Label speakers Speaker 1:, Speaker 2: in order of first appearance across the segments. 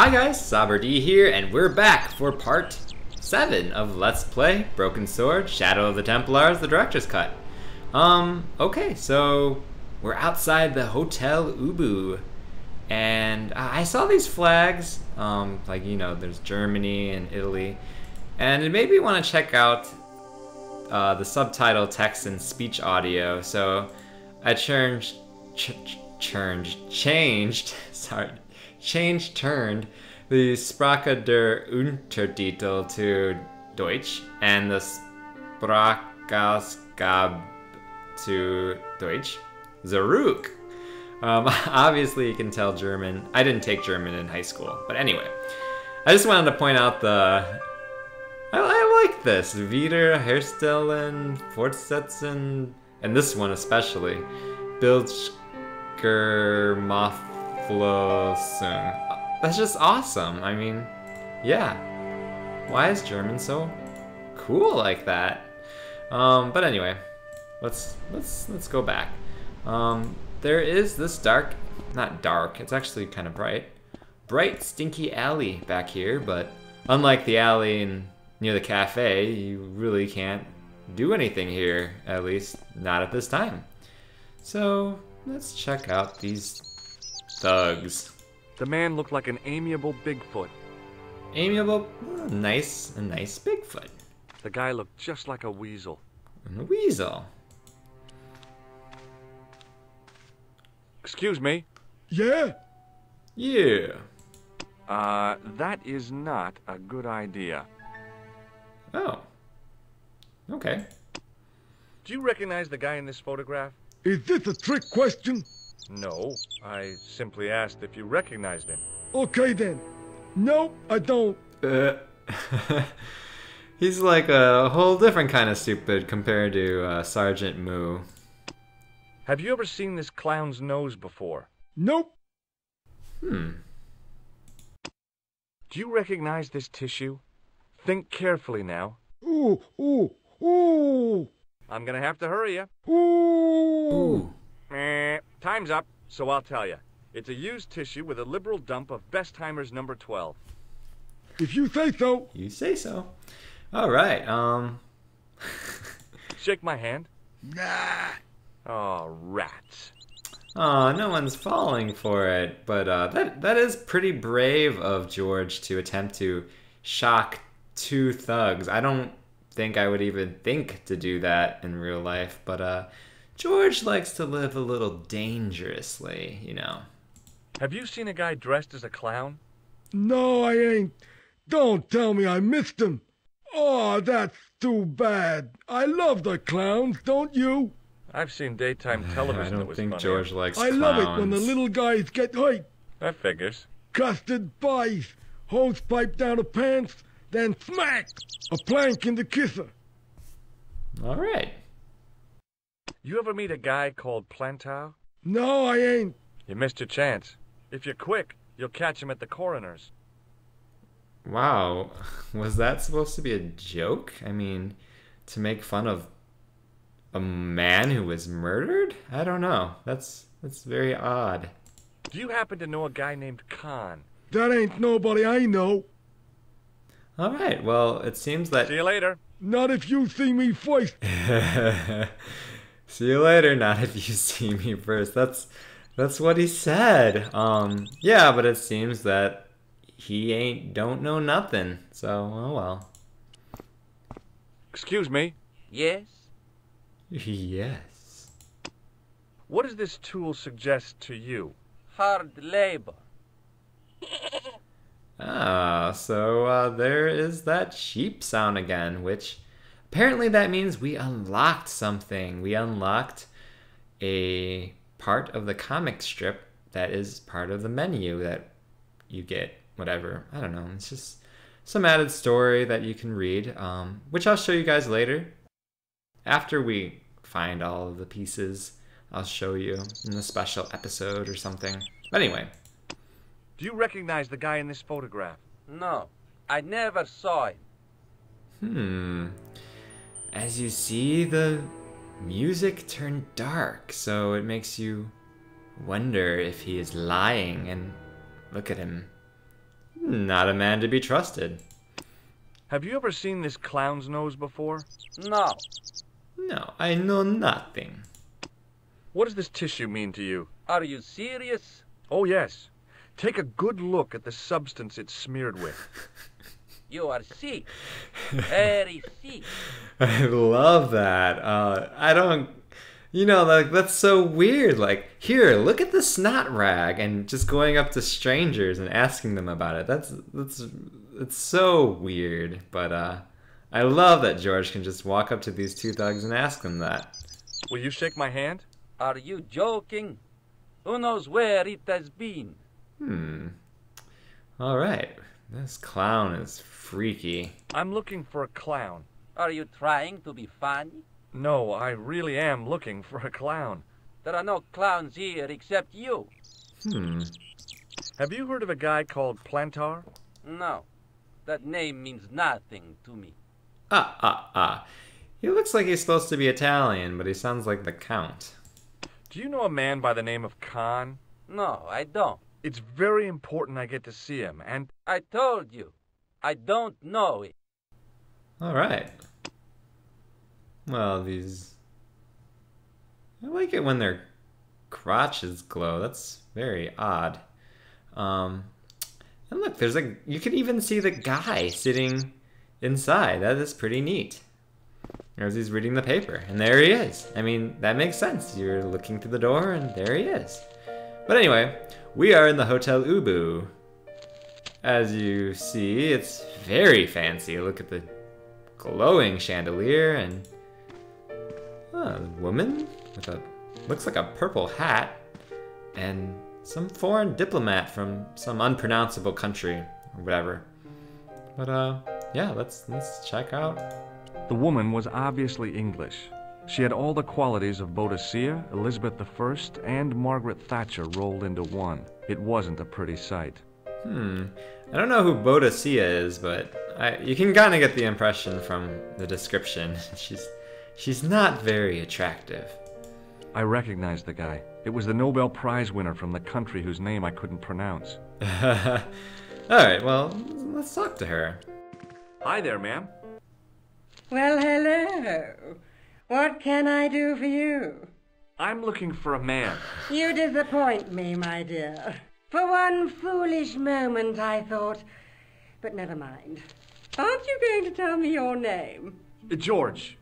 Speaker 1: Hi guys, SaberD here, and we're back for part 7 of Let's Play Broken Sword, Shadow of the Templars, the Director's Cut. Okay, so we're outside the Hotel Ubu, and I saw these flags, like, you know, there's Germany and Italy, and it made me want to check out the subtitle text and speech audio, so I turned the Sprache der Untertitel to Deutsch and the Sprachausgabe to Deutsch. Zurück. Obviously you can tell German. I didn't take German in high school, but anyway. I just wanted to point out I like this. Wieder herstellen, fortsetzen, and this one especially. Bildgermafflosung. That's just awesome. I mean, yeah. Why is German so cool like that? But anyway, let's go back. There is this not dark, it's actually kind of bright, stinky alley back here, but unlike the alley near the cafe, you really can't do anything here, at least not at this time. So let's check out these thugs.
Speaker 2: The man looked like an amiable Bigfoot.
Speaker 1: Amiable? A nice Bigfoot.
Speaker 2: The guy looked just like a weasel.
Speaker 1: And a weasel.
Speaker 2: Excuse me?
Speaker 3: Yeah?
Speaker 1: Yeah.
Speaker 2: That is not a good idea.
Speaker 1: Oh. Okay.
Speaker 2: Do you recognize the guy in this photograph?
Speaker 3: Is this a trick question?
Speaker 2: No, I simply asked if you recognized him.
Speaker 3: Okay then. Nope, I don't.
Speaker 1: He's like a whole different kind of stupid compared to Sergeant Moo.
Speaker 2: Have you ever seen this clown's nose before?
Speaker 3: Nope.
Speaker 1: Hmm.
Speaker 2: Do you recognize this tissue? Think carefully now.
Speaker 3: Ooh, ooh, ooh.
Speaker 2: I'm gonna have to hurry you.
Speaker 3: Ooh.
Speaker 2: Time's up, so I'll tell you. It's a used tissue with a liberal dump of Bestheimer's number 12.
Speaker 3: If you say so.
Speaker 1: You say so. Alright,
Speaker 2: Shake my hand.
Speaker 3: Nah.
Speaker 2: Oh, rats.
Speaker 1: Aw, no one's falling for it, but that is pretty brave of George to attempt to shock two thugs. I don't think I would even think to do that in real life, but George likes to live a little dangerously, you know.
Speaker 2: Have you seen a guy dressed as a clown?
Speaker 3: No, I ain't. Don't tell me I missed him. Oh, that's too bad. I love the clowns, don't you?
Speaker 2: I've seen daytime television
Speaker 1: I
Speaker 2: that
Speaker 1: don't
Speaker 2: was
Speaker 1: think
Speaker 2: funnier.
Speaker 1: George likes
Speaker 3: I
Speaker 1: clowns.
Speaker 3: love it when the little guys get hurt.
Speaker 2: That figures.
Speaker 3: Custard pies, hose pipe down the pants, then smack! A plank in the kisser.
Speaker 1: Alright.
Speaker 2: You ever meet a guy called Plantow?
Speaker 3: No, I ain't.
Speaker 2: You missed your chance. If you're quick, you'll catch him at the coroner's.
Speaker 1: Wow. Was that supposed to be a joke? I mean, to make fun of a man who was murdered? I don't know. That's very odd.
Speaker 2: Do you happen to know a guy named Kahn?
Speaker 3: That ain't nobody I know.
Speaker 1: Alright, well, it seems that...
Speaker 2: See you later.
Speaker 3: Not if you see me first.
Speaker 1: See you later, not if you see me first. That's what he said. Yeah, but it seems that he don't know nothing. So, oh well.
Speaker 2: Excuse me? Yes?
Speaker 1: Yes.
Speaker 2: What does this tool suggest to you?
Speaker 4: Hard labor.
Speaker 1: Ah, so there is that sheep sound again, which apparently that means we unlocked something. We unlocked a part of the comic strip that is part of the menu that you get, whatever. I don't know. It's just some added story that you can read, which I'll show you guys later. After we find all of the pieces, I'll show you in a special episode or something. But anyway.
Speaker 2: Do you recognize the guy in this photograph?
Speaker 4: No, I never saw him.
Speaker 1: As you see, the music turned dark, so it makes you wonder if he is lying. And look at him. Not a man to be trusted.
Speaker 2: Have you ever seen this clown's nose before?
Speaker 4: No.
Speaker 1: No, I know nothing.
Speaker 2: What does this tissue mean to you?
Speaker 4: Are you serious?
Speaker 2: Oh, yes. Take a good look at the substance it's smeared with.
Speaker 4: You are sick. Very sick.
Speaker 1: I love that. I don't... You know, like, that's so weird. Like, here, look at the snot rag, and just going up to strangers and asking them about it. It's so weird. But, I love that George can just walk up to these two thugs and ask them that.
Speaker 2: Will you shake my hand?
Speaker 4: Are you joking? Who knows where it has been?
Speaker 1: Alright. This clown is freaky.
Speaker 2: I'm looking for a clown.
Speaker 4: Are you trying to be funny?
Speaker 2: No, I really am looking for a clown.
Speaker 4: There are no clowns here except you.
Speaker 2: Have you heard of a guy called Plantar?
Speaker 4: No. That name means nothing to me.
Speaker 1: He looks like he's supposed to be Italian, but he sounds like the Count.
Speaker 2: Do you know a man by the name of Kahn?
Speaker 4: No, I don't.
Speaker 2: It's very important I get to see him, and...
Speaker 4: I told you. I don't know it.
Speaker 1: Alright. Well, these... I like it when their crotches glow. That's very odd. And look, there's a... You can even see the guy sitting inside. That is pretty neat. As he's reading the paper. And there he is. I mean, that makes sense. You're looking through the door, and there he is. But anyway, we are in the Hotel Ubu. As you see, it's very fancy. Look at the glowing chandelier and a woman with a looks like a purple hat and some foreign diplomat from some unpronounceable country or whatever. But yeah, let's check out.
Speaker 2: The woman was obviously English. She had all the qualities of Boadicea, Elizabeth I, and Margaret Thatcher rolled into one. It wasn't a pretty sight.
Speaker 1: I don't know who Boadicea is, but you can kind of get the impression from the description. She's not very attractive.
Speaker 2: I recognized the guy. It was the Nobel Prize winner from the country whose name I couldn't pronounce.
Speaker 1: Alright, well, let's talk to her.
Speaker 2: Hi there, ma'am.
Speaker 5: Well, hello. What can I do for you?
Speaker 2: I'm looking for a man.
Speaker 5: You disappoint me, my dear. For one foolish moment I thought... But never mind. Aren't you going to tell me your name?
Speaker 2: George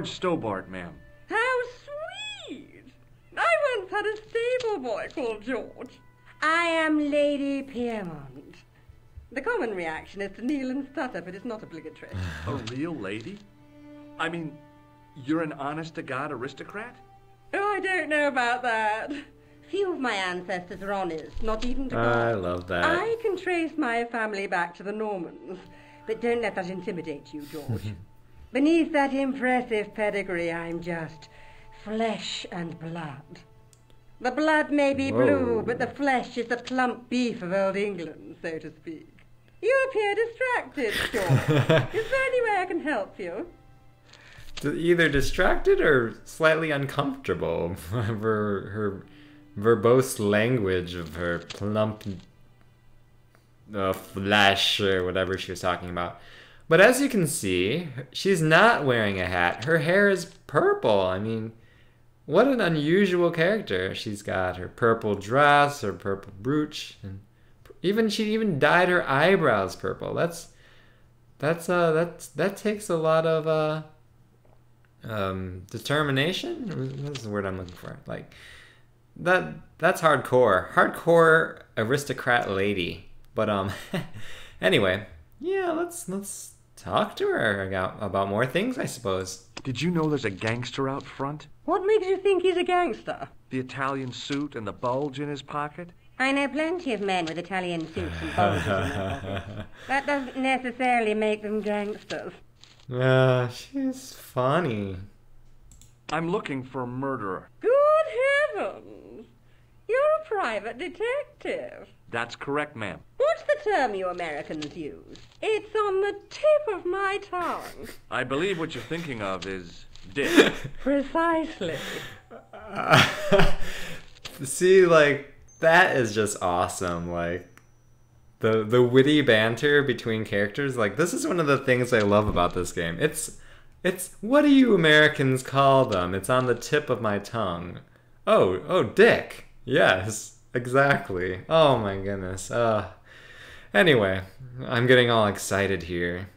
Speaker 2: Stobart, ma'am.
Speaker 5: How sweet! I once had a stable boy called George. I am Lady Piermont. The common reaction is to kneel and stutter, but it's not obligatory.
Speaker 2: A real lady? I mean, you're an honest-to-God aristocrat?
Speaker 5: Oh, I don't know about that. Few of my ancestors are honest, not even to God.
Speaker 1: I love that.
Speaker 5: I can trace my family back to the Normans, but don't let that intimidate you, George. Beneath that impressive pedigree, I'm just flesh and blood. The blood may be blue, but the flesh is the plump beef of old England, so to speak. You appear distracted, George. Is there any way I can help you?
Speaker 1: Either distracted or slightly uncomfortable. Her verbose language of her plump flesh or whatever she was talking about. But as you can see, she's not wearing a hat. Her hair is purple. I mean, what an unusual character. She's got her purple dress, her purple brooch, and she even dyed her eyebrows purple. That takes a lot of determination. What's the word I'm looking for? Like that's hardcore aristocrat lady. But anyway, yeah, let's talk to her about more things, I suppose.
Speaker 2: Did you know there's a gangster out front?
Speaker 5: What makes you think he's a gangster?
Speaker 2: The Italian suit and the bulge in his pocket?
Speaker 5: I know plenty of men with Italian suits and bulges in their pockets. That doesn't necessarily make them gangsters.
Speaker 1: She's funny.
Speaker 2: I'm looking for a murderer.
Speaker 5: Good heavens! You're a private detective.
Speaker 2: That's correct, ma'am.
Speaker 5: What's the term you Americans use? It's on the tip of my tongue.
Speaker 2: I believe what you're thinking of is dick.
Speaker 5: Precisely.
Speaker 1: See, like, that is just awesome. Like, the witty banter between characters. Like, this is one of the things I love about this game. It's what do you Americans call them? It's on the tip of my tongue. Oh, dick. Yes, exactly. Oh my goodness. Anyway, I'm getting all excited here.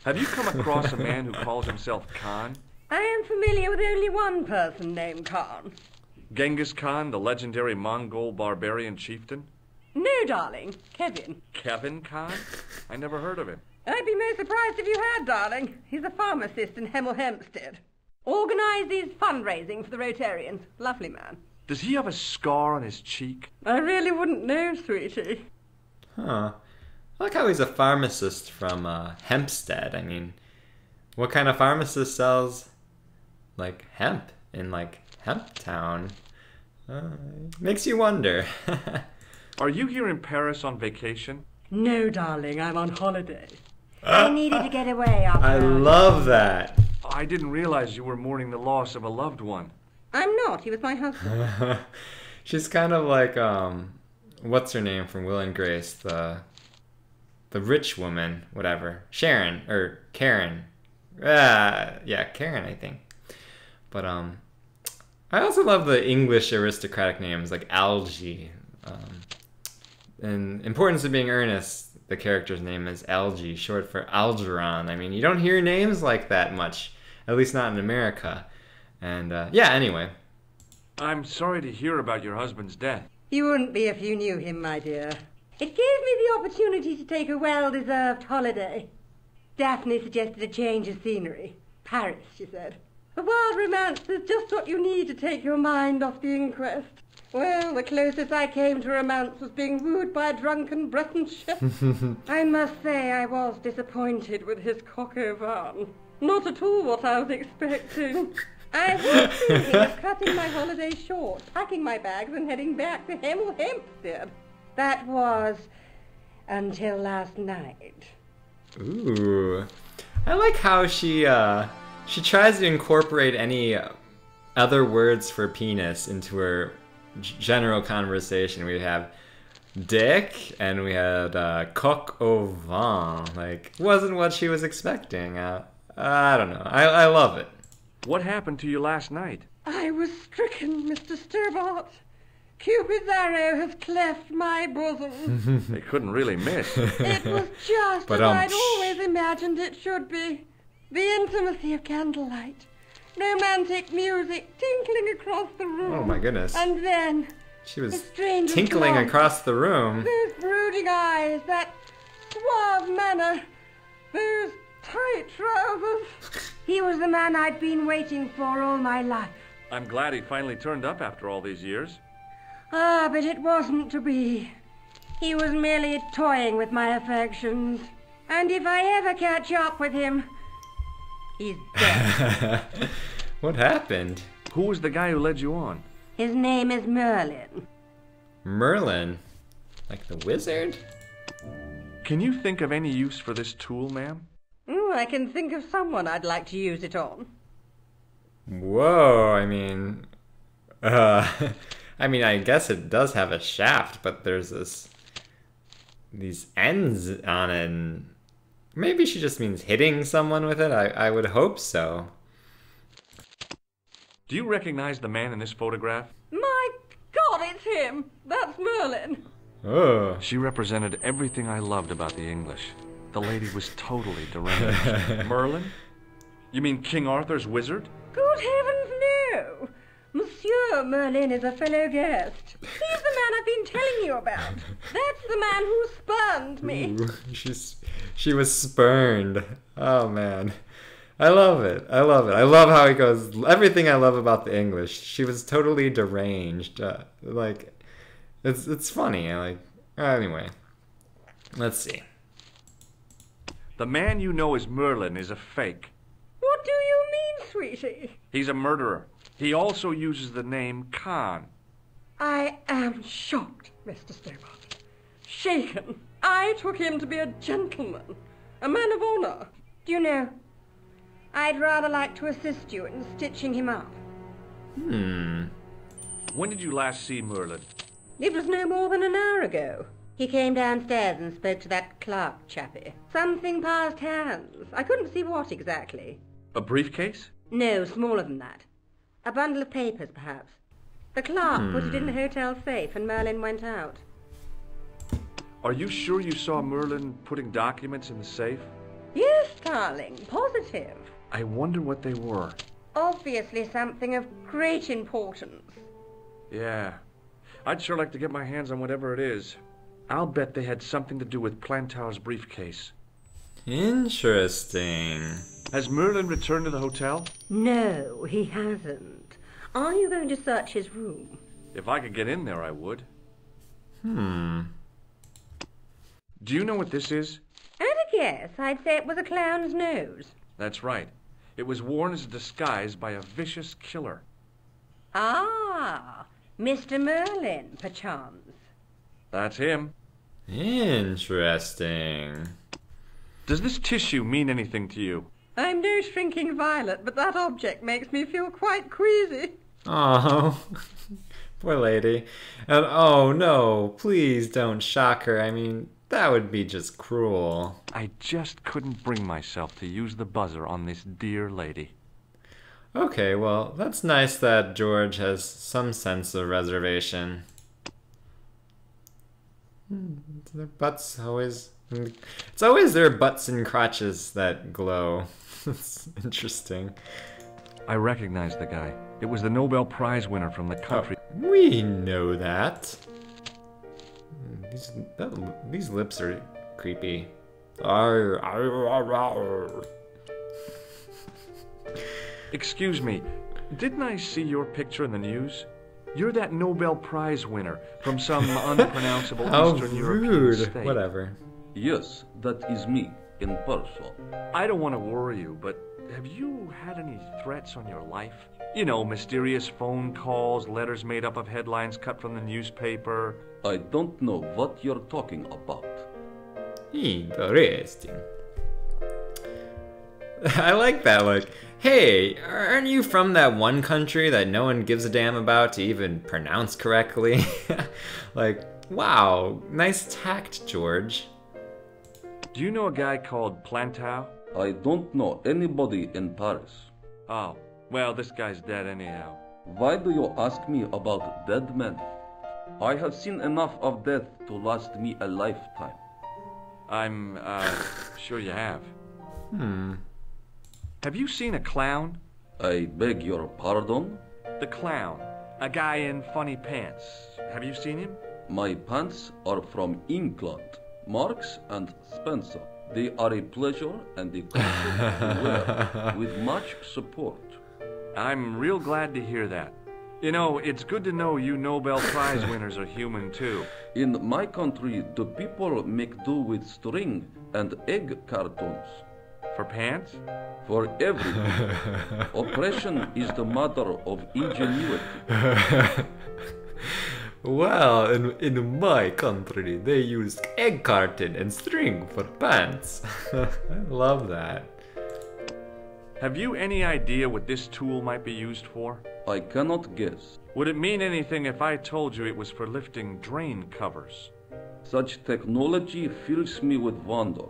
Speaker 2: Have you come across a man who calls himself Kahn?
Speaker 5: I am familiar with only one person named Kahn.
Speaker 2: Genghis Khan, the legendary Mongol barbarian chieftain?
Speaker 5: No, darling. Kevin.
Speaker 2: Kevin Khan? I never heard of him.
Speaker 5: I'd be most surprised if you had, darling. He's a pharmacist in Hemel Hempstead. Organizes fundraising for the Rotarians. Lovely man.
Speaker 2: Does he have a scar on his cheek?
Speaker 5: I really wouldn't know, sweetie.
Speaker 1: Huh. I like how he's a pharmacist from Hempstead. I mean, what kind of pharmacist sells, like, hemp in, like, Hemp Town? Makes you wonder.
Speaker 2: Are you here in Paris on vacation?
Speaker 5: No, darling, I'm on holiday. I needed to get away after...
Speaker 1: I love that.
Speaker 2: I didn't realize you were mourning the loss of a loved one.
Speaker 5: I'm not. He was my husband.
Speaker 1: She's kind of like, what's her name from Will and Grace? The rich woman, whatever. Sharon, or Karen. Yeah, Karen, I think. But, I also love the English aristocratic names, like Algie. In Importance of Being Earnest, the character's name is Algie, short for Algernon. I mean, you don't hear names like that much, at least not in America. And, yeah, anyway.
Speaker 2: I'm sorry to hear about your husband's death.
Speaker 5: You wouldn't be if you knew him, my dear. It gave me the opportunity to take a well-deserved holiday. Daphne suggested a change of scenery. Paris, she said. A wild romance is just what you need to take your mind off the inquest. Well, the closest I came to romance was being wooed by a drunken Breton chef. I must say I was disappointed with his coq au vin. Not at all what I was expecting. I was thinking of cutting my holiday short, packing my bags and heading back to Hemel Hempstead. That was until last night.
Speaker 1: Ooh. I like how she tries to incorporate any other words for penis into her general conversation. We have dick and we had coq au vin. Like, wasn't what she was expecting. I don't know. I love it.
Speaker 2: What happened to you last night?
Speaker 5: I was stricken, Mr. Stobart. Cupid's arrow has cleft my bosom.
Speaker 2: They couldn't really miss.
Speaker 5: It was just as I'd always imagined it should be. The intimacy of candlelight. Romantic music tinkling across the room.
Speaker 1: Oh my goodness.
Speaker 5: And then...
Speaker 1: She was tinkling across the room.
Speaker 5: Those brooding eyes, that suave manner, those tight trousers. He was the man I'd been waiting for all my life.
Speaker 2: I'm glad he finally turned up after all these years.
Speaker 5: Ah, but it wasn't to be. He was merely toying with my affections. And if I ever catch up with him, he's dead.
Speaker 1: What happened?
Speaker 2: Who was the guy who led you on?
Speaker 5: His name is Moerlin.
Speaker 1: Merlin? Like the wizard?
Speaker 2: Can you think of any use for this tool, ma'am?
Speaker 5: I can think of someone I'd like to use it on.
Speaker 1: Whoa, I mean... I guess it does have a shaft, but there's these ends on it, and maybe she just means hitting someone with it. I would hope so.
Speaker 2: Do you recognize the man in this photograph?
Speaker 5: My God, it's him! That's Moerlin.
Speaker 1: Oh.
Speaker 2: She represented everything I loved about the English. The lady was totally deranged. Merlin? You mean King Arthur's wizard?
Speaker 5: Good heavens, no! Monsieur Moerlin is a fellow guest. He's the man I've been telling you about. That's the man who spurned me.
Speaker 1: Ooh, she was spurned. Oh, man. I love it. I love it. I love how he goes, everything I love about the English. She was totally deranged. It's funny. Anyway. Let's see.
Speaker 2: The man you know as Moerlin is a fake.
Speaker 5: What do you mean, sweetie?
Speaker 2: He's a murderer. He also uses the name Kahn.
Speaker 5: I am shocked, Mr. Stobart. Shaken. I took him to be a gentleman, a man of honor. Do you know, I'd rather like to assist you in stitching him up.
Speaker 2: When did you last see Moerlin?
Speaker 5: It was no more than an hour ago. He came downstairs and spoke to that Clerk chappie. Something passed hands. I couldn't see what exactly.
Speaker 2: A briefcase?
Speaker 5: No, smaller than that. A bundle of papers, perhaps. The clerk put it in the hotel safe and Moerlin went out.
Speaker 2: Are you sure you saw Moerlin putting documents in the safe?
Speaker 5: Yes, darling, positive.
Speaker 2: I wonder what they were.
Speaker 5: Obviously something of great importance.
Speaker 2: Yeah. I'd sure like to get my hands on whatever it is. I'll bet they had something to do with Plantow's briefcase.
Speaker 1: Interesting.
Speaker 2: Has Moerlin returned to the hotel?
Speaker 5: No, he hasn't. Are you going to search his room?
Speaker 2: If I could get in there, I would.
Speaker 1: Hmm.
Speaker 2: Do you know what this is?
Speaker 5: At a guess, I'd say it was a clown's nose.
Speaker 2: That's right. It was worn as a disguise by a vicious killer.
Speaker 5: Ah, Mr. Moerlin, perchance.
Speaker 2: That's him.
Speaker 1: Interesting.
Speaker 2: Does this tissue mean anything to you?
Speaker 5: I'm no shrinking violet, but that object makes me feel quite queasy.
Speaker 1: Oh, poor lady. And oh no, please don't shock her. I mean, that would be just cruel.
Speaker 2: I just couldn't bring myself to use the buzzer on this dear lady.
Speaker 1: Okay, well, that's nice that George has some sense of reservation. Their butts always... It's always their butts and crotches that glow. That's interesting.
Speaker 2: I recognize the guy. It was the Nobel Prize winner from the country.
Speaker 1: Oh, we know that. These lips are creepy. Arr, arr, arr, arr.
Speaker 2: Excuse me, didn't I see your picture in the news? You're that Nobel Prize winner from some unpronounceable
Speaker 1: How
Speaker 2: Eastern European
Speaker 1: rude.
Speaker 2: state.
Speaker 1: Whatever.
Speaker 4: Yes, that is me, in person.
Speaker 2: I don't want to worry you, but have you had any threats on your life? You know, mysterious phone calls, letters made up of headlines cut from the newspaper.
Speaker 4: I don't know what you're talking about.
Speaker 1: Interesting. I like that, like, hey, aren't you from that one country that no one gives a damn about to even pronounce correctly? Like, wow, nice tact, George.
Speaker 2: Do you know a guy called Plantow?
Speaker 4: I don't know anybody in Paris.
Speaker 2: Oh, well, this guy's dead anyhow.
Speaker 4: Why do you ask me about dead men? I have seen enough of death to last me a lifetime.
Speaker 2: I'm, sure you have. Have you seen a clown?
Speaker 4: I beg your pardon?
Speaker 2: The clown. A guy in funny pants. Have you seen him?
Speaker 4: My pants are from England. Marks and Spencer. They are a pleasure and a comfort to wear, with much support.
Speaker 2: I'm real glad to hear that. You know, it's good to know you Nobel Prize winners are human too.
Speaker 4: In my country, the people make do with string and egg cartons.
Speaker 2: For pants?
Speaker 4: For everything. Oppression is the mother of ingenuity.
Speaker 1: Well, in my country, they use egg carton and string for pants. I love that.
Speaker 2: Have you any idea what this tool might be used for?
Speaker 4: I cannot guess.
Speaker 2: Would it mean anything if I told you it was for lifting drain covers?
Speaker 4: Such technology fills me with wonder.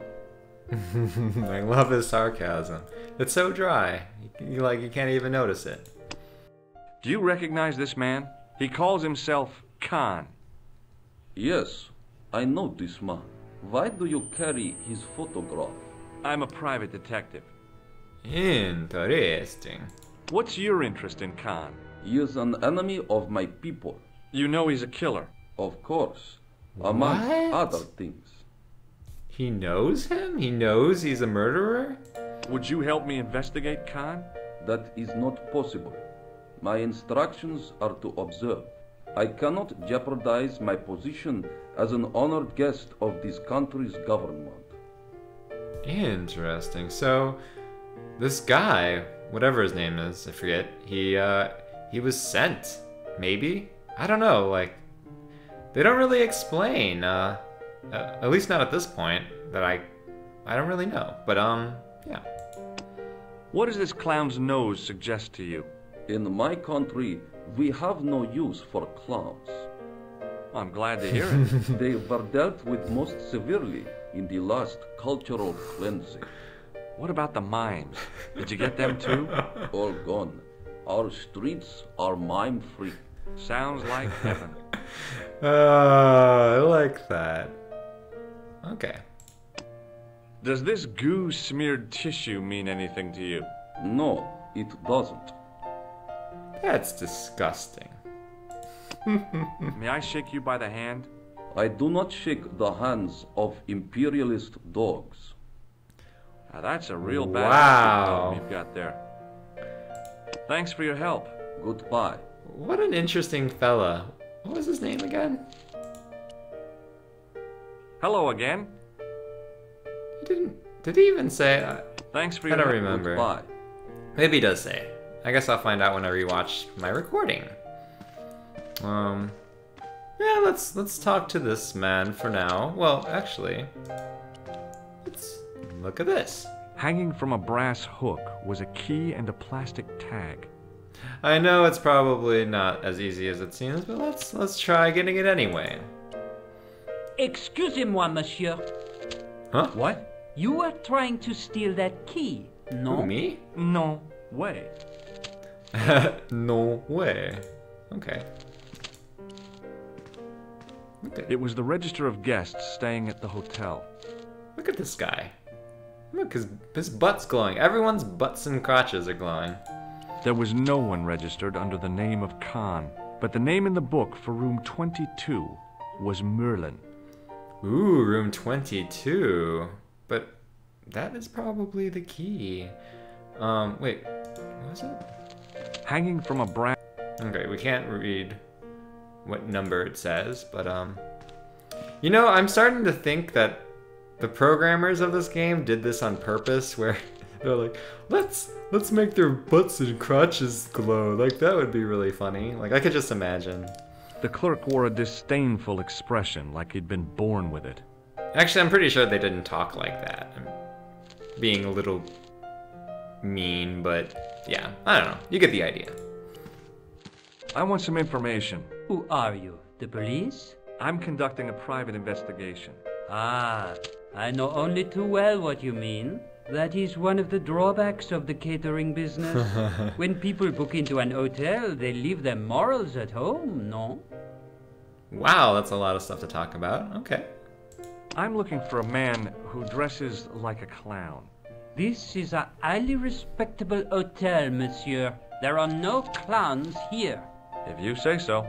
Speaker 1: I love his sarcasm. It's so dry. You can't even notice it.
Speaker 2: Do you recognize this man? He calls himself Kahn.
Speaker 4: Yes, I know this man. Why do you carry his photograph?
Speaker 2: I'm a private detective.
Speaker 1: Interesting.
Speaker 2: What's your interest in Kahn?
Speaker 4: He is an enemy of my people.
Speaker 2: You know he's a killer.
Speaker 4: Of course. Amongst
Speaker 1: What?
Speaker 4: other things.
Speaker 1: He knows him? He knows he's a murderer?
Speaker 2: Would you help me investigate Kahn?
Speaker 4: That is not possible. My instructions are to observe. I cannot jeopardize my position as an honored guest of this country's government.
Speaker 1: Interesting. So, this guy, whatever his name is, I forget, he was sent, maybe? I don't know, like, they don't really explain, at least not at this point, that I don't really know, but, yeah.
Speaker 2: What does this clown's nose suggest to you?
Speaker 4: In my country, we have no use for clowns.
Speaker 2: I'm glad to hear it.
Speaker 4: They were dealt with most severely in the last cultural cleansing.
Speaker 2: What about the mimes? Did you get them too?
Speaker 4: All gone. Our streets are mime-free.
Speaker 2: Sounds like heaven.
Speaker 1: I like that. Okay.
Speaker 2: Does this goo-smeared tissue mean anything to you?
Speaker 4: No, it doesn't.
Speaker 1: That's disgusting.
Speaker 2: May I shake you by the hand?
Speaker 4: I do not shake the hands of imperialist dogs.
Speaker 2: Now that's a real bad
Speaker 1: Wow.
Speaker 2: attitude you've got there. Thanks for your help.
Speaker 4: Goodbye.
Speaker 1: What an interesting fella. What was his name again?
Speaker 2: Hello again.
Speaker 1: He didn't. Did he even say?
Speaker 2: Thanks for
Speaker 1: I
Speaker 2: your
Speaker 1: don't
Speaker 2: help.
Speaker 1: remember.
Speaker 4: Goodbye.
Speaker 1: Maybe he does say. I guess I'll find out when I rewatch my recording. Yeah, let's talk to this man for now. Well, actually, let's look at this.
Speaker 2: Hanging from a brass hook was a key and a plastic tag.
Speaker 1: I know it's probably not as easy as it seems, but let's try getting it anyway.
Speaker 6: Excusez-moi, monsieur.
Speaker 1: Huh?
Speaker 2: What?
Speaker 6: You are trying to steal that key, no?
Speaker 1: Who, me?
Speaker 2: No way.
Speaker 1: No way. Okay.
Speaker 2: It was the register of guests staying at the hotel.
Speaker 1: Look at this guy. Look, his butt's glowing. Everyone's butts and crotches are glowing.
Speaker 2: There was no one registered under the name of Kahn, but the name in the book for room 22 was Moerlin.
Speaker 1: Ooh, room 22. But that is probably the key. Wait, what was it?
Speaker 2: Hanging from a brass...
Speaker 1: Okay, we can't read what number it says, but you know, I'm starting to think that the programmers of this game did this on purpose, where they're like, let's make their butts and crotches glow. Like, that would be really funny. Like, I could just imagine.
Speaker 2: The clerk wore a disdainful expression, like he'd been born with it.
Speaker 1: Actually, I'm pretty sure they didn't talk like that. I'm being a little mean, but yeah, I don't know. You get the idea.
Speaker 2: I want some information.
Speaker 6: Who are you? The police?
Speaker 2: I'm conducting a private investigation.
Speaker 6: Ah, I know only too well what you mean. That is one of the drawbacks of the catering business. When people book into an hotel, they leave their morals at home, no?
Speaker 1: Wow, that's a lot of stuff to talk about. Okay.
Speaker 2: I'm looking for a man who dresses like a clown.
Speaker 6: This is a highly respectable hotel, monsieur. There are no clowns here.
Speaker 2: If you say so.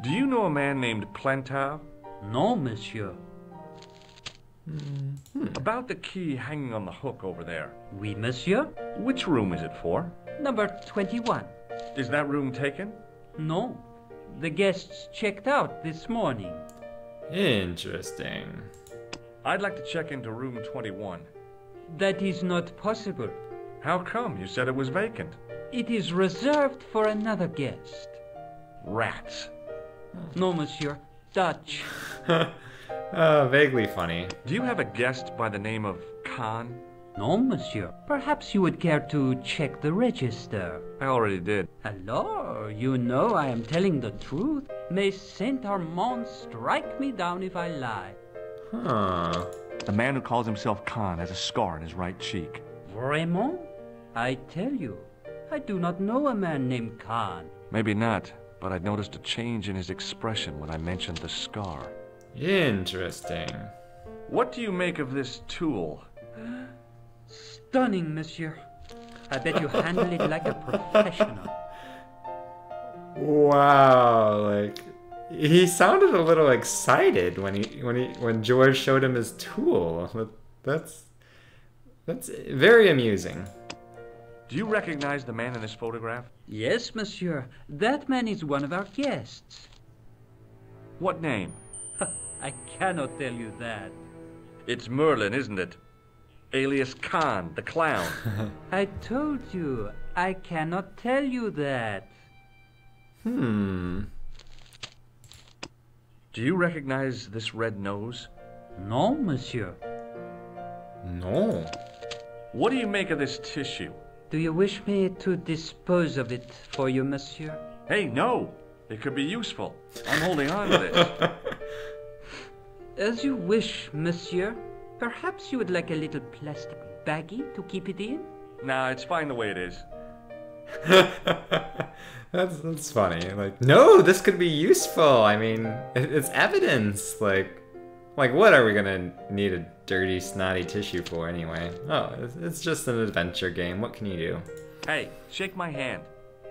Speaker 2: Do you know a man named Plantard?
Speaker 6: No, monsieur.
Speaker 2: About the key hanging on the hook over there.
Speaker 6: Oui, monsieur.
Speaker 2: Which room is it for?
Speaker 6: Number 21.
Speaker 2: Is that room taken?
Speaker 6: No. The guests checked out this morning.
Speaker 1: Interesting.
Speaker 2: I'd like to check into room 21.
Speaker 6: That is not possible.
Speaker 2: How come? You said it was vacant.
Speaker 6: It is reserved for another guest.
Speaker 2: Rats.
Speaker 6: No, monsieur. Dutch.
Speaker 1: Vaguely funny.
Speaker 2: Do you have a guest by the name of Kahn?
Speaker 6: No, monsieur. Perhaps you would care to check the register.
Speaker 2: I already did.
Speaker 6: Alors, you know I am telling the truth. May Saint Armand strike me down if I lie.
Speaker 1: Huh.
Speaker 2: The man who calls himself Kahn has a scar on his right cheek.
Speaker 6: Vraiment? I tell you, I do not know a man named Kahn.
Speaker 2: Maybe not, but I noticed a change in his expression when I mentioned the scar.
Speaker 1: Interesting.
Speaker 2: What do you make of this tool?
Speaker 6: Stunning, monsieur. I bet you handle it like a professional.
Speaker 1: Wow, like he sounded a little excited when George showed him his tool. That's very amusing.
Speaker 2: Do you recognize the man in this photograph?
Speaker 6: Yes, monsieur. That man is one of our guests.
Speaker 2: What name?
Speaker 6: I cannot tell you that.
Speaker 2: It's Moerlin, isn't it? Alias Kahn, the clown.
Speaker 6: I told you, I cannot tell you that.
Speaker 1: Hmm.
Speaker 2: Do you recognize this red nose?
Speaker 6: No, monsieur.
Speaker 1: No.
Speaker 2: What do you make of this tissue?
Speaker 6: Do you wish me to dispose of it for you, monsieur?
Speaker 2: Hey, no! It could be useful. I'm holding on to this.
Speaker 6: As you wish, monsieur. Perhaps you would like a little plastic baggie to keep it in?
Speaker 2: Nah, it's fine the way it is.
Speaker 1: That's funny. Like, no, this could be useful. I mean, it's evidence. Like what are we gonna need a dirty, snotty tissue for anyway? Oh, it's just an adventure game. What can you do?
Speaker 2: Hey, shake my hand.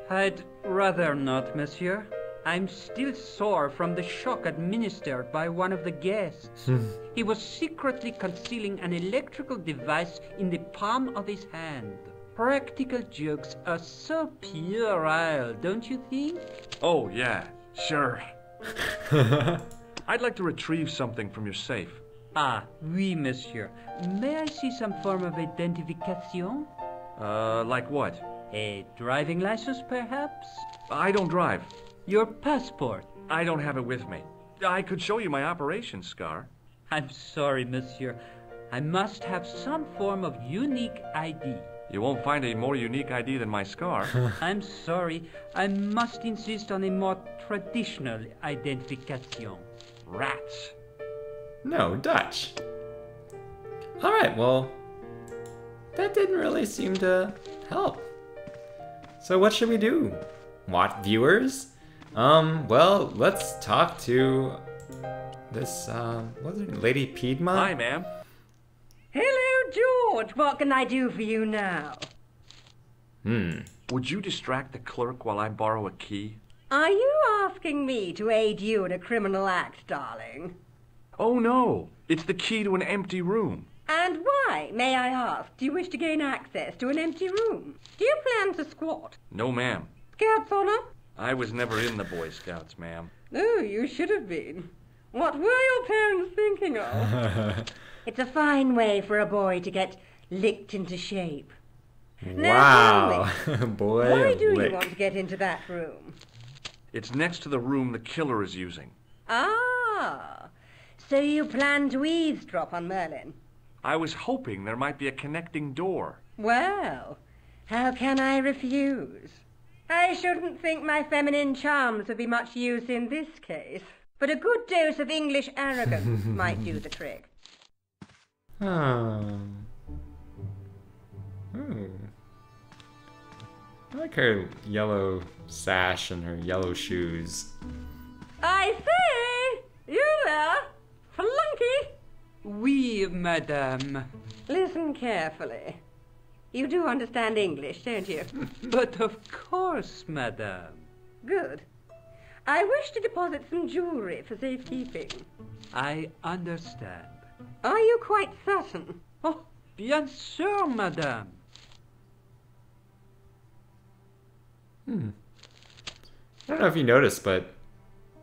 Speaker 6: I'd rather not, monsieur. I'm still sore from the shock administered by one of the guests. He was secretly concealing an electrical device in the palm of his hand. Practical jokes are so puerile, don't you think?
Speaker 2: Oh, yeah, sure. I'd like to retrieve something from your safe.
Speaker 6: Ah, oui, monsieur. May I see some form of identification?
Speaker 2: Like what?
Speaker 6: A driving license, perhaps?
Speaker 2: I don't drive.
Speaker 6: Your passport?
Speaker 2: I don't have it with me. I could show you my operation scar.
Speaker 6: I'm sorry, monsieur. I must have some form of unique ID.
Speaker 2: You won't find a more unique ID than my scar.
Speaker 6: I'm sorry. I must insist on a more traditional identification.
Speaker 2: Rats.
Speaker 1: No, Dutch. Alright, well, that didn't really seem to help. So what should we do? What, viewers? Well, let's talk to this, what's her name? Lady Piedmont?
Speaker 2: Hi, ma'am.
Speaker 5: Hello, George. What can I do for you now?
Speaker 2: Would you distract the clerk while I borrow a key?
Speaker 5: Are you asking me to aid you in a criminal act, darling?
Speaker 2: Oh, no. It's the key to an empty room.
Speaker 5: And why, may I ask, do you wish to gain access to an empty room? Do you plan to squat?
Speaker 2: No, ma'am.
Speaker 5: Scouts honor?
Speaker 2: I was never in the Boy Scouts, ma'am.
Speaker 5: Oh, you should have been. What were your parents thinking of? It's a fine way for a boy to get licked into shape.
Speaker 1: Wow. Boy,
Speaker 5: Why do
Speaker 1: lick.
Speaker 5: you want to get into that room?
Speaker 2: It's next to the room the killer is using.
Speaker 5: Ah, so you plan to eavesdrop on Moerlin?
Speaker 2: I was hoping there might be a connecting door.
Speaker 5: Well, how can I refuse? I shouldn't think my feminine charms would be much use in this case, but a good dose of English arrogance might do the trick.
Speaker 1: Oh. Ooh. I like her yellow sash and her yellow shoes.
Speaker 5: I say! You there? Flunky!
Speaker 6: Oui, madame.
Speaker 5: Listen carefully. You do understand English, don't you?
Speaker 6: But of course, madame.
Speaker 5: Good. I wish to deposit some jewelry for safekeeping.
Speaker 6: I understand.
Speaker 5: Are you quite certain?
Speaker 6: Oh, bien sûr, madame.
Speaker 1: I don't know if you noticed, but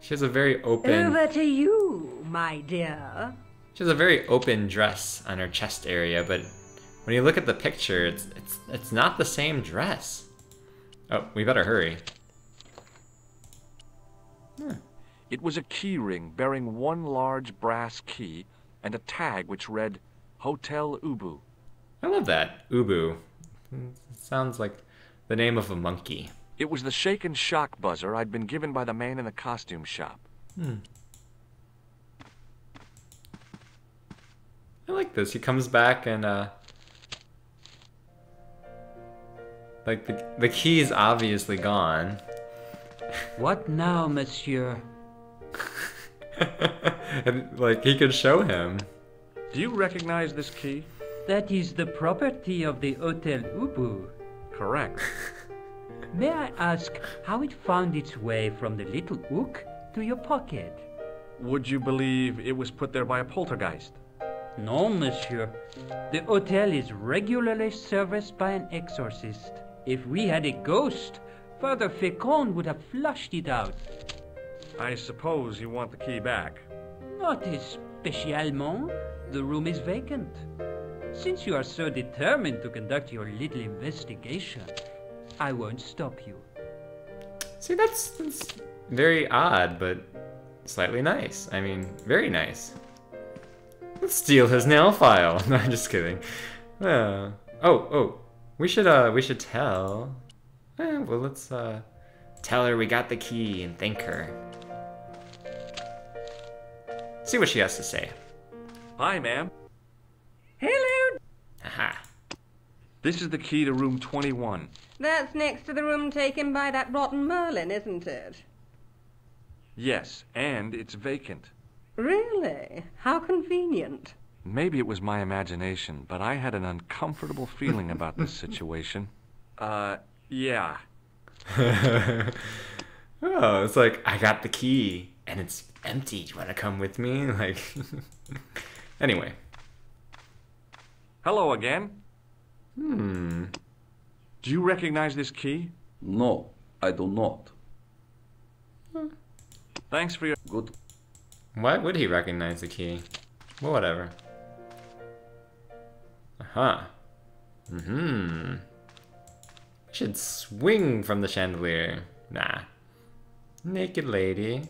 Speaker 1: she has a very open...
Speaker 5: Over to you, my dear.
Speaker 1: She has a very open dress on her chest area, but when you look at the picture, it's not the same dress. Oh, we better hurry.
Speaker 2: It was a key ring bearing one large brass key and a tag which read Hotel Ubu.
Speaker 1: I love that, Ubu. It sounds like the name of a monkey.
Speaker 2: It was the shake and shock buzzer I'd been given by the man in the costume shop.
Speaker 1: I like this. He comes back and like the key's obviously gone.
Speaker 6: What now, monsieur?
Speaker 1: And like he could show him.
Speaker 2: Do you recognize this key?
Speaker 6: That is the property of the Hotel Ubu.
Speaker 2: Correct.
Speaker 6: May I ask how it found its way from the little hook to your pocket?
Speaker 2: Would you believe it was put there by a poltergeist?
Speaker 6: No, monsieur. The hotel is regularly serviced by an exorcist. If we had a ghost, Father Fécond would have flushed it out.
Speaker 2: I suppose you want the key back.
Speaker 6: Not especialement. The room is vacant. Since you are so determined to conduct your little investigation, I won't stop you.
Speaker 1: See, that's very odd, but slightly nice. I mean, very nice. Let's steal his nail file. No, I'm just kidding. Oh, we should tell. Well, let's Tell her we got the key and thank her. See what she has to say.
Speaker 2: Hi, ma'am.
Speaker 5: Hello.
Speaker 1: Aha.
Speaker 2: This is the key to room 21.
Speaker 5: That's next to the room taken by that rotten Moerlin, isn't it?
Speaker 2: Yes, and it's vacant.
Speaker 5: Really? How convenient.
Speaker 2: Maybe it was my imagination, but I had an uncomfortable feeling about this situation. Yeah.
Speaker 1: Oh, it's like, I got the key, and it's empty. Do you want to come with me? Like, anyway.
Speaker 2: Hello again.
Speaker 1: Hmm.
Speaker 2: Do you recognize this key?
Speaker 4: No, I do not.
Speaker 2: Thanks for your...
Speaker 4: Good.
Speaker 1: Why would he recognize the key? Well, whatever. Uh-huh. Mm-hmm. Should swing from the chandelier. Nah. Naked lady.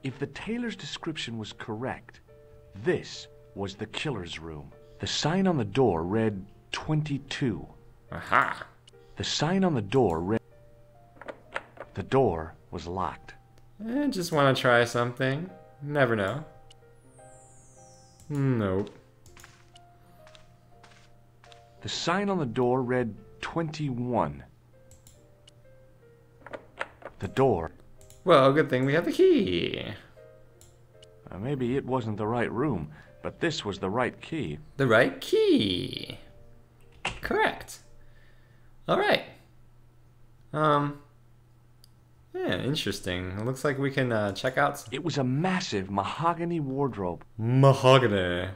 Speaker 2: If the tailor's description was correct, this was the killer's room. The sign on the door read 22.
Speaker 1: Aha.
Speaker 2: The sign on the door read... The door was locked.
Speaker 1: Just want to try something. Never know. Nope.
Speaker 2: The sign on the door read 21. The door...
Speaker 1: Well, good thing we have the key.
Speaker 2: Maybe it wasn't the right room, but this was the right key.
Speaker 1: The right key. Correct. Alright. Yeah, interesting. It looks like we can check out...
Speaker 2: It was a massive mahogany wardrobe.
Speaker 1: Mahogany.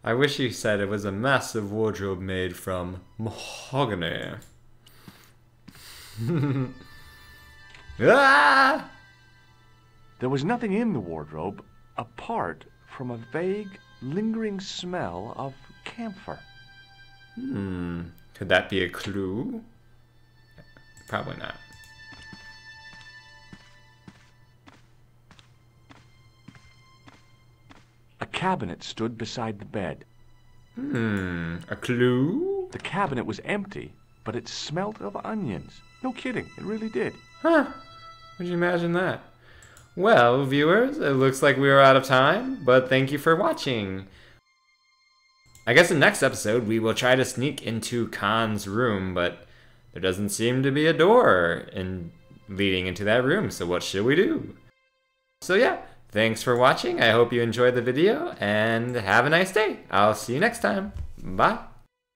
Speaker 1: I wish you said it was a massive wardrobe made from mahogany. Ah!
Speaker 2: There was nothing in the wardrobe apart from a vague, lingering smell of camphor.
Speaker 1: Could that be a clue? Probably not.
Speaker 2: A cabinet stood beside the bed.
Speaker 1: A clue?
Speaker 2: The cabinet was empty, but it smelt of onions. No kidding, it really did.
Speaker 1: Huh. Would you imagine that? Well, viewers, it looks like we are out of time, but thank you for watching. I guess in the next episode, we will try to sneak into Kahn's room, but there doesn't seem to be a door leading into that room, so what should we do? So yeah, thanks for watching. I hope you enjoyed the video, and have a nice day. I'll see you next time. Bye.